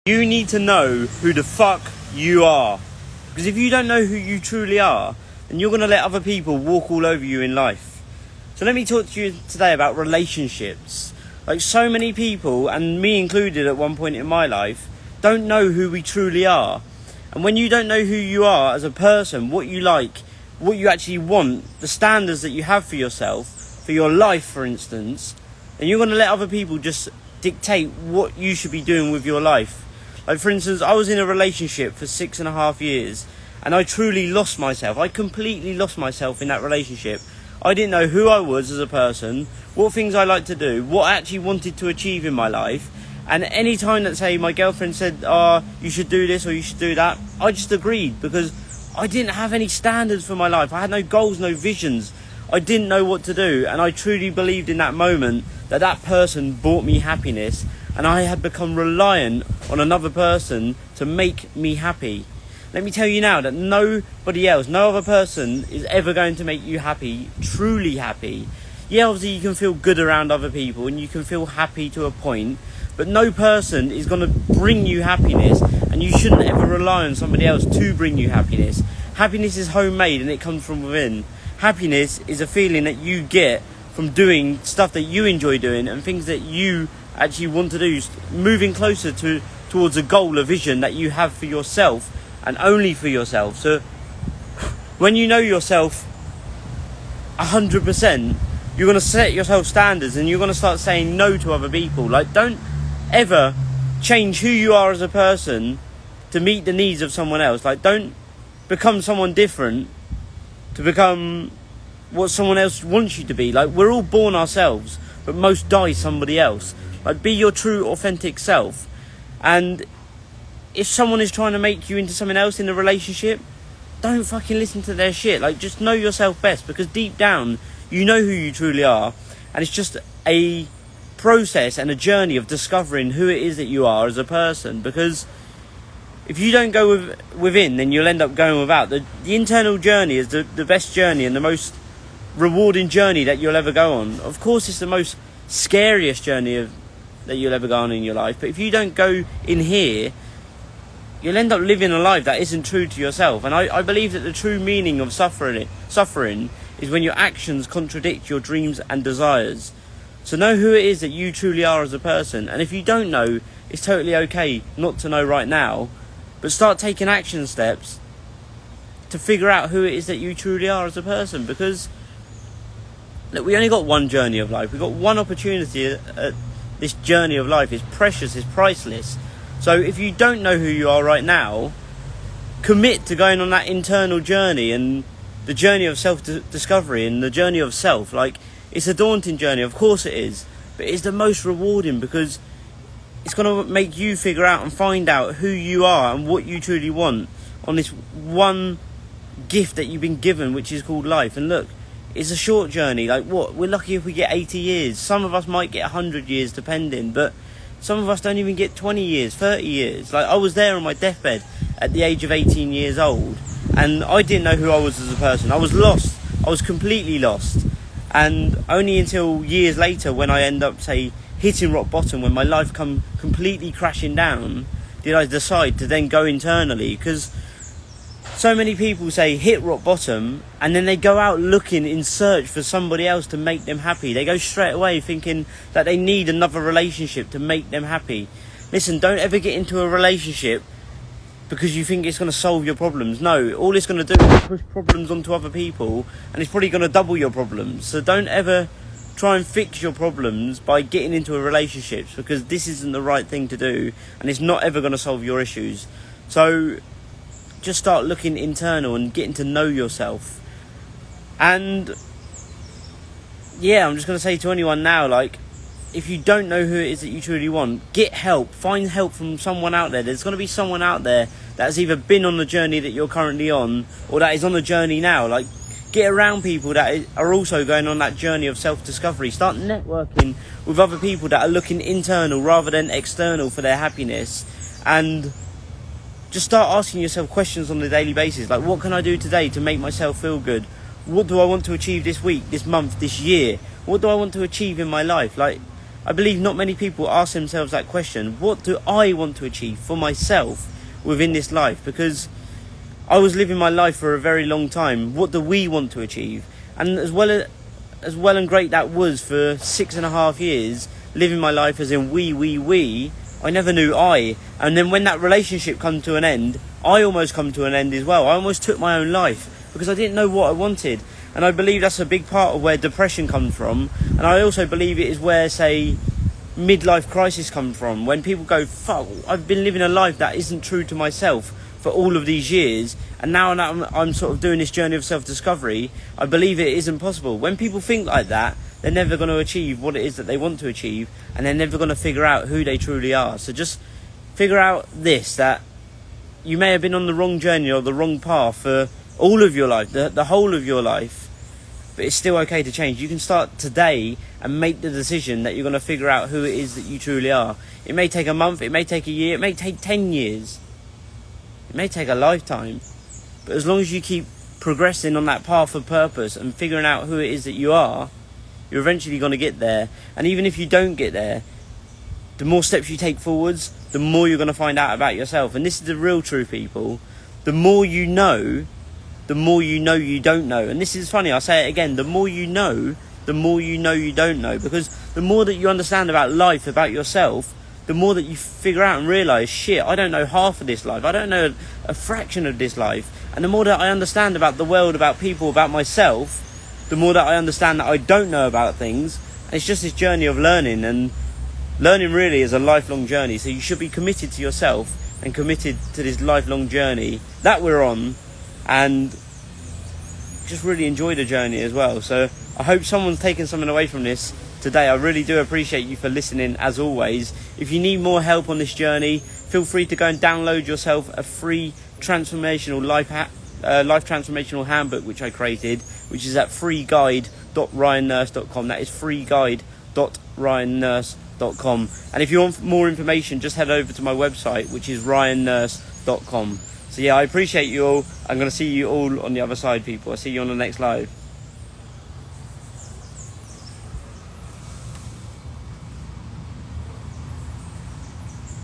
You need to know who the fuck you are. Because if you don't know who you truly are, then you're going to let other people walk all over you in life. So let me talk to you today about relationships. Like, so many people, and me included at one point in my life, don't know who we truly are. And when you don't know who you are as a person, what you like, what you actually want, the standards that you have for yourself, for your life for instance, then you're going to let other people just dictate what you should be doing with your life. Like, for instance, I was in a relationship for 6.5 years and I truly lost myself. I completely lost myself in that relationship. I didn't know who I was as a person, what things I liked to do, what I actually wanted to achieve in my life. And any time that, say, my girlfriend said, you should do this or you should do that, I just agreed, because I didn't have any standards for my life. I had no goals, no visions. I didn't know what to do. And I truly believed in that moment that that person brought me happiness, and I had become reliant on another person to make me happy. Let me tell you now that nobody else, no other person is ever going to make you happy, truly happy. Yeah, obviously you can feel good around other people and you can feel happy to a point, but no person is going to bring you happiness, and you shouldn't ever rely on somebody else to bring you happiness. Happiness is homemade and it comes from within. Happiness is a feeling that you get from doing stuff that you enjoy doing and things that you actually want to do, moving closer towards a goal, a vision that you have for yourself and only for yourself. So when you know yourself 100%, you're going to set yourself standards and you're going to start saying no to other people. Like, don't ever change who you are as a person to meet the needs of someone else. Like, don't become someone different to become what someone else wants you to be. Like, we're all born ourselves, but most die somebody else. Like, be your true authentic self. And if someone is trying to make you into something else in a relationship, don't fucking listen to their shit. Like, just know yourself best, because deep down you know who you truly are, and it's just a process and a journey of discovering who it is that you are as a person. Because if you don't go within, then you'll end up going without. The internal journey is the best journey and the most rewarding journey that you'll ever go on. Of course, it's the most scariest journey that you'll ever go on in your life, but if you don't go in here, you'll end up living a life that isn't true to yourself. And I believe that the true meaning of suffering is when your actions contradict your dreams and desires. So know who it is that you truly are as a person. And if you don't know, it's totally okay not to know right now, but start taking action steps to figure out who it is that you truly are as a person. Because look, we only got one journey of life. We've got one opportunity at this journey of life. It's precious, it's priceless. So if you don't know who you are right now, commit to going on that internal journey and the journey of self-discovery and the journey of self. Like, it's a daunting journey, of course it is, but it's the most rewarding, because it's going to make you figure out and find out who you are and what you truly want on this one gift that you've been given, which is called life. And look, it's a short journey. Like, what? We're lucky if we get 80 years. Some of us might get 100 years, depending, but some of us don't even get 20 years, 30 years. Like, I was there on my deathbed at the age of 18 years old, and I didn't know who I was as a person. I was lost. I was completely lost. And only until years later, when I end up, say, hitting rock bottom, when my life come completely crashing down, did I decide to then go internally. Because so many people say hit rock bottom, and then they go out looking in search for somebody else to make them happy. They go straight away thinking that they need another relationship to make them happy. Listen, don't ever get into a relationship because you think it's going to solve your problems. No, all it's going to do is push problems onto other people, and it's probably going to double your problems. So don't ever try and fix your problems by getting into a relationship, because this isn't the right thing to do, and it's not ever going to solve your issues. So just start looking internal and getting to know yourself. And yeah, I'm just going to say to anyone now, like, if you don't know who it is that you truly want, get help. Find help from someone out there. There's going to be someone out there that has either been on the journey that you're currently on, or that is on the journey now. Like, get around people that are also going on that journey of self-discovery. Start networking with other people that are looking internal rather than external for their happiness. And just start asking yourself questions on a daily basis. Like, what can I do today to make myself feel good? What do I want to achieve this week, this month, this year? What do I want to achieve in my life? Like, I believe not many people ask themselves that question. What do I want to achieve for myself within this life? Because I was living my life for a very long time. What do we want to achieve? And as well and great that was for 6.5 years, living my life as in we, I never knew I. And then when that relationship come to an end, I almost come to an end as well. I almost took my own life because I didn't know what I wanted. And I believe that's a big part of where depression comes from. And I also believe it is where, say, midlife crisis comes from. When people go, fuck, I've been living a life that isn't true to myself for all of these years, and now I'm sort of doing this journey of self-discovery. I believe it isn't possible. When people think like that, they're never going to achieve what it is that they want to achieve, and they're never going to figure out who they truly are. So just figure out this, that you may have been on the wrong journey or the wrong path for all of your life, the whole of your life, but it's still okay to change. You can start today and make the decision that you're going to figure out who it is that you truly are. It may take a month, it may take a year, it may take 10 years. It may take a lifetime, but as long as you keep progressing on that path of purpose and figuring out who it is that you are, you're eventually going to get there. And even if you don't get there, the more steps you take forwards, the more you're going to find out about yourself. And this is the real truth, people. The more you know you don't know. And this is funny, I'll say it again. The more you know you don't know. Because the more that you understand about life, about yourself, the more that you figure out and realise, shit, I don't know half of this life. I don't know a fraction of this life. And the more that I understand about the world, about people, about myself, the more that I understand that I don't know about things. And it's just this journey of learning. And learning really is a lifelong journey. So you should be committed to yourself and committed to this lifelong journey that we're on. And just really enjoy the journey as well. So I hope someone's taken something away from this today. I really do appreciate you for listening, as always. If you need more help on this journey, feel free to go and download yourself a free transformational life transformational handbook which I created, which is at freeguide.ryannurse.com. That is freeguide.ryannurse.com. And if you want more information, just head over to my website, which is ryannurse.com. So yeah, I appreciate you all. I'm going to see you all on the other side, people. I'll see you on the next live.